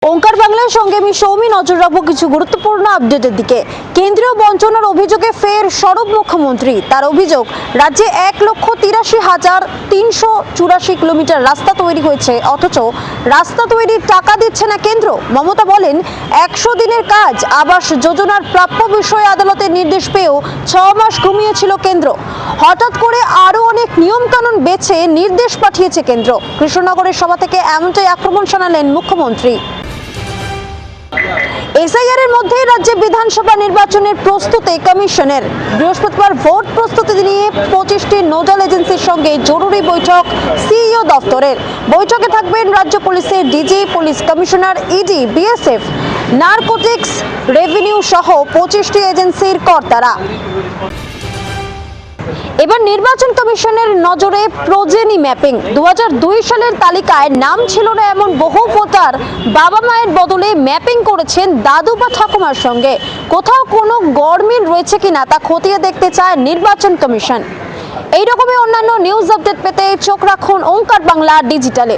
ওঙ্কার বাংলার সঙ্গে আমি সৌমি নজর রাখবো কিছু গুরুত্বপূর্ণ আপডেটের দিকে। কেন্দ্রীয় বঞ্চনার অভিযোগে ফের সরব মুখ্যমন্ত্রী। তার অভিযোগ, রাজ্যে 1,83,384 কিলোমিটার রাস্তা তৈরি হয়েছে, অথচ রাস্তা তৈরির টাকা দিচ্ছে না কেন্দ্র। মমতা বলেন, 100 দিনের কাজ আবাস যোজনার প্রাপ্য বিষয়ে আদালতের নির্দেশ পেয়েও 6 মাস ঘুমিয়েছিল কেন্দ্র। হঠাৎ করে আরো অনেক নিয়ম কানুন বেছে নির্দেশ পাঠিয়েছে কেন্দ্র। কৃষ্ণনগরের সভা থেকে এমনটাই আক্রমণ শানালেন মুখ্যমন্ত্রী। এসআইআর এর মধ্যে রাজ্যে বিধানসভা নির্বাচনের প্রস্তুতি কমিশনের। বৃহস্পতিবার ভোট প্রস্তুতি নিয়ে 25টি নোডাল এজেন্সির সঙ্গে জরুরি বৈঠক সিইও দফতরের। বৈঠকে থাকবেন রাজ্য পুলিশের DG, police commissioner, ED, BSF, narcotics, revenue সহ 25টি এজেন্সির কর্তারা। এবার নির্বাচন কমিশনের নজরে প্রোজেনি ম্যাপিং। 2002 সালের তালিকায় নাম ছিল না এমন বহু ভোটার বাবা মায়ের বদলে ম্যাপিং করেছেন দাদু বা ঠাকুমার সঙ্গে। কোথাও কোনো গরমিল রয়েছে কিনা তা খতিয়ে দেখতে চায় নির্বাচন কমিশন। এই রকমই অন্যান্য নিউজ আপডেট পেতে চোখ রাখুন ওঙ্কার বাংলা ডিজিটালে।